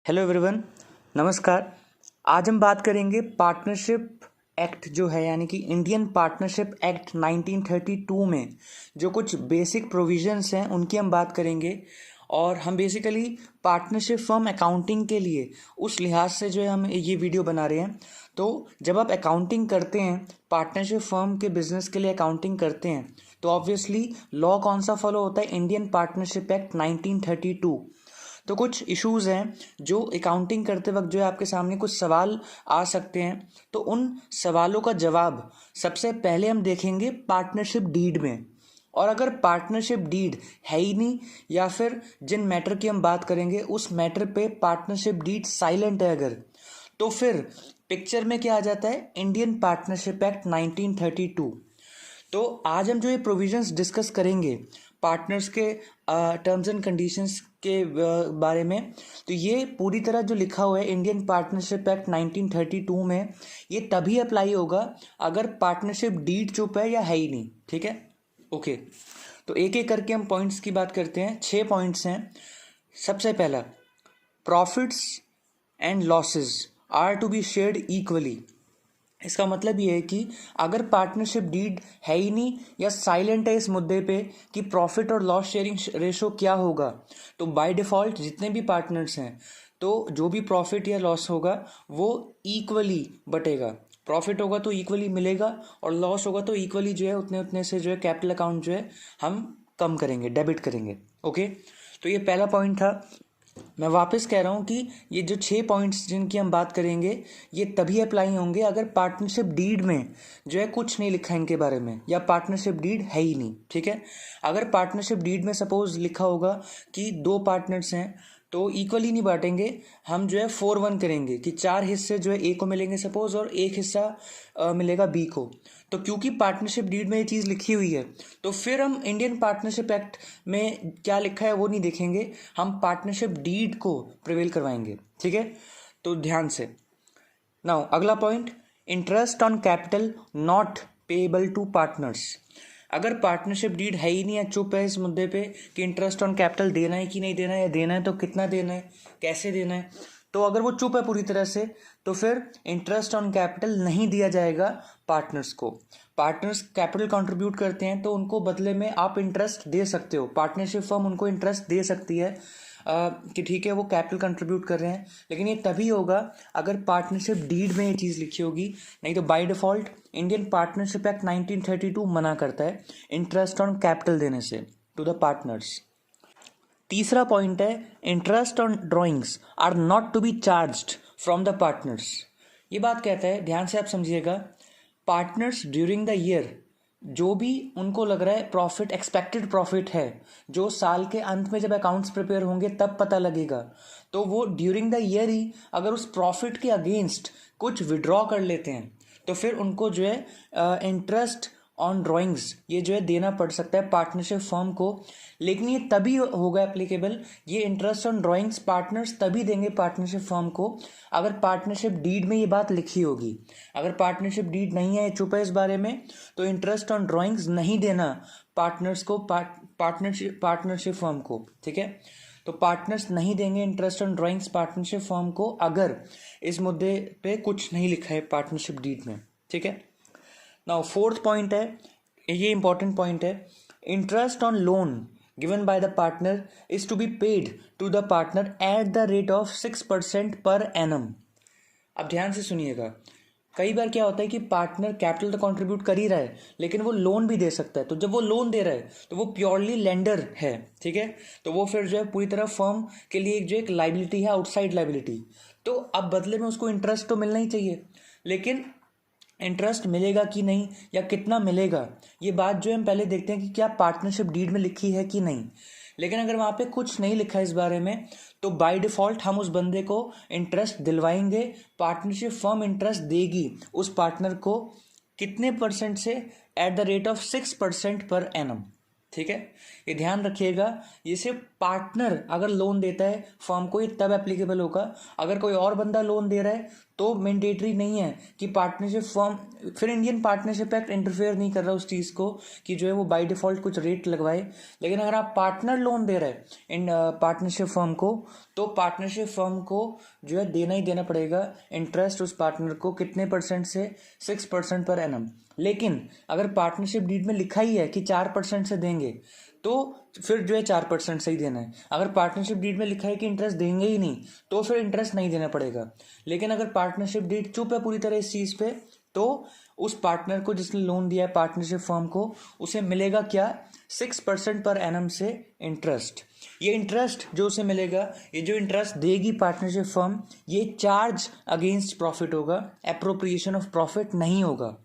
Hello everyone, नमस्कार। आज हम बात करेंगे पार्टनरशिप एक्ट जो है, यानी कि इंडियन पार्टनरशिप एक्ट 1932 में जो कुछ बेसिक प्रोविजंस हैं उनकी हम बात करेंगे। और हम बेसिकली पार्टनरशिप फर्म अकाउंटिंग के लिए उस लिहाज से जो है हम ये वीडियो बना रहे हैं। तो जब आप अकाउंटिंग करते हैं, पार्टनरशिप फर्म के बिजनेस के लिए अकाउंटिंग करते हैं, तो ऑब्वियसली लॉ कौन सा फॉलो होता है? Indian partnership act 1932। तो कुछ इश्यूज़ हैं जो अकाउंटिंग करते वक्त जो है आपके सामने कुछ सवाल आ सकते हैं। तो उन सवालों का जवाब सबसे पहले हम देखेंगे पार्टनरशिप डीड में। और अगर पार्टनरशिप डीड है ही नहीं, या फिर जिन मैटर की हम बात करेंगे उस मैटर पे पार्टनरशिप डीड साइलेंट है अगर, तो फिर पिक्चर में क्या आ जाता है? Indian partnership act 1932। तो आज हम जो ये प्रोविजंस डिस्कस करेंगे पार्टनर्स के टर्म्स एंड कंडीशंस के बारे में, तो ये पूरी तरह जो लिखा हुआ है इंडियन पार्टनरशिप एक्ट 1932 में, ये तभी अप्लाई होगा अगर पार्टनरशिप डीड चुप है या है ही नहीं। ठीक है, ओके। तो एक एक करके हम पॉइंट्स की बात करते हैं। 6 पॉइंट्स हैं। सबसे पहला, profits and losses are to be shared equally. इसका मतलब ये है कि अगर पार्टनरशिप डीड है ही नहीं या साइलेंट है इस मुद्दे पे कि प्रॉफिट और लॉस शेयरिंग रेशो क्या होगा, तो बाय डिफ़ॉल्ट जितने भी पार्टनर्स हैं, तो जो भी प्रॉफिट या लॉस होगा वो इक्वली बटेगा। प्रॉफिट होगा तो इक्वली मिलेगा, और लॉस होगा तो इक्वली जो है उतने उतने से जो है कैपिटल अकाउंट जो है हम कम करेंगे, डेबिट करेंगे। ओके, तो ये पहला पॉइंट था। मैं वापस कह रहा हूँ कि ये जो 6 पॉइंट्स जिनकी हम बात करेंगे ये तभी अप्लाई होंगे अगर पार्टनरशिप डीड में जो है कुछ नहीं लिखा है इनके बारे में, या पार्टनरशिप डीड है ही नहीं। ठीक है, अगर पार्टनरशिप डीड में सपोज लिखा होगा कि 2 पार्टनर्स हैं तो इक्वली नहीं बांटेंगे, हम जो है 4-1 करेंगे कि 4 हिस्से जो है ए को मिलेंगे सपोज, और 1 हिस्सा मिलेगा बी को। तो क्योंकि पार्टनरशिप डीड में ये चीज़ लिखी हुई है, तो फिर हम इंडियन पार्टनरशिप एक्ट में क्या लिखा है वो नहीं देखेंगे, हम पार्टनरशिप डीड को प्रिवेल करवाएंगे। ठीक है, तो ध्यान से। नाउ अगला point, interest on capital not payable to partners. अगर पार्टनरशिप डीड है ही नहीं या चुप है इस मुद्दे पे कि इंटरेस्ट ऑन कैपिटल देना है कि नहीं देना है, या देना है तो कितना देना है, कैसे देना है, तो अगर वो चुप है पूरी तरह से, तो फिर इंटरेस्ट ऑन कैपिटल नहीं दिया जाएगा पार्टनर्स को। पार्टनर्स कैपिटल कंट्रीब्यूट करते हैं तो उनको बदले में आप इंटरेस्ट दे सकते हो, पार्टनरशिप फर्म उनको इंटरेस्ट दे सकती है कि ठीक है वो कैपिटल कंट्रीब्यूट कर रहे हैं, लेकिन ये तभी होगा अगर पार्टनरशिप डीड में ये चीज़ लिखी होगी। नहीं तो by default Indian partnership act 1932 मना करता है इंटरेस्ट ऑन कैपिटल देने से टू द पार्टनर्स। तीसरा पॉइंट है, interest on drawings are not to be charged from the partners. ये बात कहता है, ध्यान से आप समझिएगा, पार्टनर्स ड्यूरिंग द ईयर जो भी उनको लग रहा है प्रॉफिट, एक्सपेक्टेड प्रॉफिट है, जो साल के अंत में जब अकाउंट्स प्रिपेयर होंगे तब पता लगेगा, तो वो ड्यूरिंग द ईयर ही अगर उस प्रॉफिट के अगेंस्ट कुछ विड्रॉ कर लेते हैं तो फिर उनको जो है इंटरेस्ट ऑन ड्राइंग्स ये जो है देना पड़ सकता है पार्टनरशिप फर्म को। लेकिन ये तभी होगा एप्लीकेबल, ये इंटरेस्ट ऑन ड्राइंग्स पार्टनर्स तभी देंगे पार्टनरशिप फर्म को अगर पार्टनरशिप डीड में ये बात लिखी होगी। अगर पार्टनरशिप डीड नहीं है, चुप है इस बारे में, तो इंटरेस्ट ऑन ड्राइंग्स नहीं देना पार्टनर्स को, पार्टनरशिप फर्म को। ठीक है, तो पार्टनर्स नहीं देंगे interest on drawings partnership firm को अगर इस मुद्दे पे कुछ नहीं लिखा है पार्टनरशिप डीड में। ठीक है, नाउ फोर्थ पॉइंट है, ये इंपॉर्टेंट पॉइंट है, interest on loan given by the partner is to be paid to the partner at the rate of 6% per annum. अब ध्यान से सुनिएगा, कई बार क्या होता है कि पार्टनर कैपिटल तो कंट्रीब्यूट कर ही रहा है लेकिन वो लोन भी दे सकता है, तो जब वो लोन दे रहा है तो वो प्योरली लेंडर है। ठीक है, तो वो फिर जो है पूरी तरह फर्म के लिए जो एक लाइबिलिटी है, आउटसाइड लाइबिलिटी, तो अब बदले में उसको इंटरेस्ट तो मिलना ही चाहिए, लेकिन इंटरेस्ट मिलेगा कि नहीं या कितना मिलेगा ये बात जो है हम पहले देखते हैं कि क्या पार्टनरशिप डीड में लिखी है कि नहीं। लेकिन अगर वहाँ पे कुछ नहीं लिखा है इस बारे में, तो बाय डिफ़ॉल्ट हम उस बंदे को इंटरेस्ट दिलवाएंगे, पार्टनरशिप फर्म इंटरेस्ट देगी उस पार्टनर को कितने परसेंट से, eight the rate of 6% per annum. ठीक है, ये ध्यान रखिएगा, ये सिर्फ पार्टनर अगर लोन देता है फर्म को ये तब एप्लीकेबल होगा, अगर कोई और बंदा लोन दे रहा है तो मैंडेटरी नहीं है कि पार्टनरशिप फर्म, फिर इंडियन पार्टनरशिप एक्ट इंटरफेयर नहीं कर रहा उस चीज़ को कि जो है वो बाय डिफ़ॉल्ट कुछ रेट लगवाए। लेकिन अगर आप पार्टनर लोन दे रहे हैं इन पार्टनरशिप फर्म को, तो पार्टनरशिप फर्म को जो है देना ही देना पड़ेगा इंटरेस्ट उस पार्टनर को, कितने परसेंट से 6% पर एनम। लेकिन अगर पार्टनरशिप डीड में लिखा ही है कि 4% से देंगे, तो फिर जो है 4% से ही देना है। अगर पार्टनरशिप डीड में लिखा है कि इंटरेस्ट देंगे ही नहीं, तो फिर इंटरेस्ट नहीं देना पड़ेगा। लेकिन अगर पार्टनरशिप डीड चुप है पूरी तरह इस चीज़ पे, तो उस पार्टनर को जिसने लोन दिया है पार्टनरशिप फर्म को, उसे मिलेगा क्या, 6% पर एनम से इंटरेस्ट। ये इंटरेस्ट जो उसे मिलेगा, ये जो इंटरेस्ट देगी पार्टनरशिप फर्म, ये चार्ज अगेंस्ट प्रॉफिट होगा, एप्रोप्रिएशन ऑफ प्रॉफिट नहीं होगा।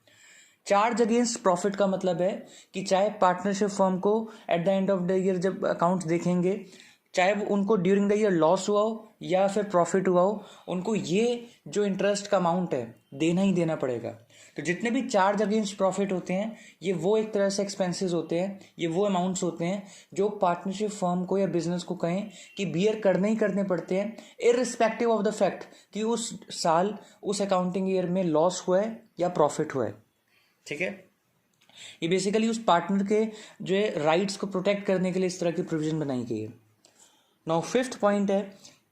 चार्ज अगेंस्ट प्रॉफिट का मतलब है कि चाहे पार्टनरशिप फर्म को at the end of the year जब अकाउंट्स देखेंगे, चाहे वो उनको ड्यूरिंग द ईयर लॉस हुआ हो या फिर प्रॉफिट हुआ हो, उनको ये जो इंटरेस्ट का अमाउंट है देना ही देना पड़ेगा। तो जितने भी चार्ज अगेंस्ट प्रॉफिट होते हैं, ये वो एक तरह से एक्सपेंसेस होते हैं, ये वो अमाउंट्स होते हैं जो पार्टनरशिप फर्म को या बिजनेस को कहें कि बियर करने ही करने पड़ते हैं, इररिस्पेक्टिव ऑफ द फैक्ट कि उस साल उस अकाउंटिंग ईयर में लॉस हुआ है या प्रॉफिट हुआ है। ठीक है, ये बेसिकली उस पार्टनर के जो है राइट्स को प्रोटेक्ट करने के लिए इस तरह की प्रोविजन बनाई गई है। नाउ 5th पॉइंट है,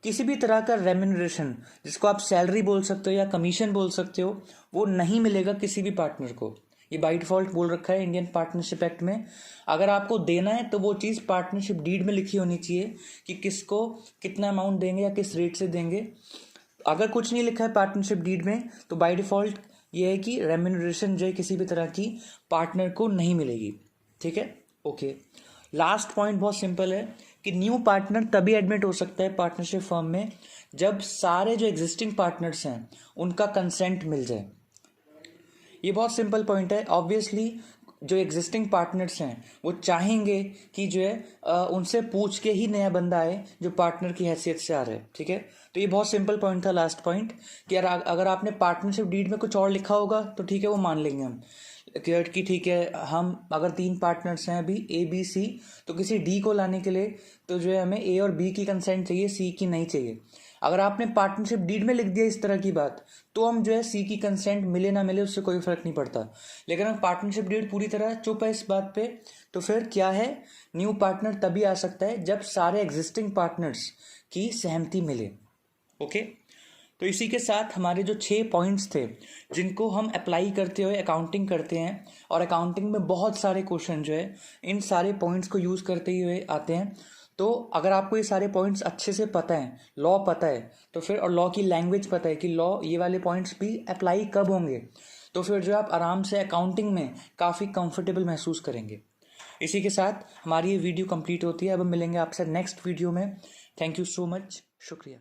किसी भी तरह का रेम्यूनरेशन, जिसको आप सैलरी बोल सकते हो या कमीशन बोल सकते हो, वो नहीं मिलेगा किसी भी पार्टनर को। ये बाय डिफॉल्ट बोल रखा है इंडियन पार्टनरशिप एक्ट में। अगर आपको देना है तो वो चीज़ पार्टनरशिप डीड में लिखी होनी चाहिए कि किसको कितना अमाउंट देंगे या किस रेट से देंगे। अगर कुछ नहीं लिखा है पार्टनरशिप डीड में, तो बाय डिफॉल्ट ये है कि रेम्यूनरेशन जो है किसी भी तरह की पार्टनर को नहीं मिलेगी। ठीक है, ओके। लास्ट पॉइंट बहुत सिंपल है कि न्यू पार्टनर तभी एडमिट हो सकता है पार्टनरशिप फर्म में जब सारे जो एग्जिस्टिंग पार्टनर्स हैं उनका कंसेंट मिल जाए। ये बहुत सिंपल पॉइंट है। ऑब्वियसली जो एग्जिस्टिंग पार्टनर्स हैं वो चाहेंगे कि जो है उनसे पूछ के ही नया बंदा आए जो पार्टनर की हैसियत से आ रहा है। ठीक है, तो ये बहुत सिंपल पॉइंट था लास्ट पॉइंट कि अगर आपने पार्टनरशिप डीड में कुछ और लिखा होगा तो ठीक है, वो मान लेंगे हम कि ठीक है, हम अगर 3 पार्टनर्स हैं अभी ए बी सी, तो किसी डी को लाने के लिए तो जो है हमें ए और बी की कंसेंट चाहिए, सी की नहीं चाहिए। अगर आपने पार्टनरशिप डीड में लिख दिया इस तरह की बात, तो हम जो है सी की कंसेंट मिले ना मिले उससे कोई फर्क नहीं पड़ता। लेकिन अगर पार्टनरशिप डीड पूरी तरह चुप है इस बात पे, तो फिर क्या है, न्यू पार्टनर तभी आ सकता है जब सारे एग्जिस्टिंग पार्टनर्स की सहमति मिले। ओके, तो इसी के साथ हमारे जो 6 पॉइंट्स थे जिनको हम अप्लाई करते हुए अकाउंटिंग करते हैं, और अकाउंटिंग में बहुत सारे क्वेश्चन जो है इन सारे पॉइंट्स को यूज़ करते हुए आते हैं। तो अगर आपको ये सारे पॉइंट्स अच्छे से पता है, लॉ पता है, तो फिर और लॉ की लैंग्वेज पता है कि लॉ ये वाले पॉइंट्स भी अप्लाई कब होंगे, तो फिर जो आप आराम से अकाउंटिंग में काफ़ी कंफर्टेबल महसूस करेंगे। इसी के साथ हमारी ये वीडियो कंप्लीट होती है। अब हम मिलेंगे आपसे नेक्स्ट वीडियो में। थैंक यू सो मच, शुक्रिया।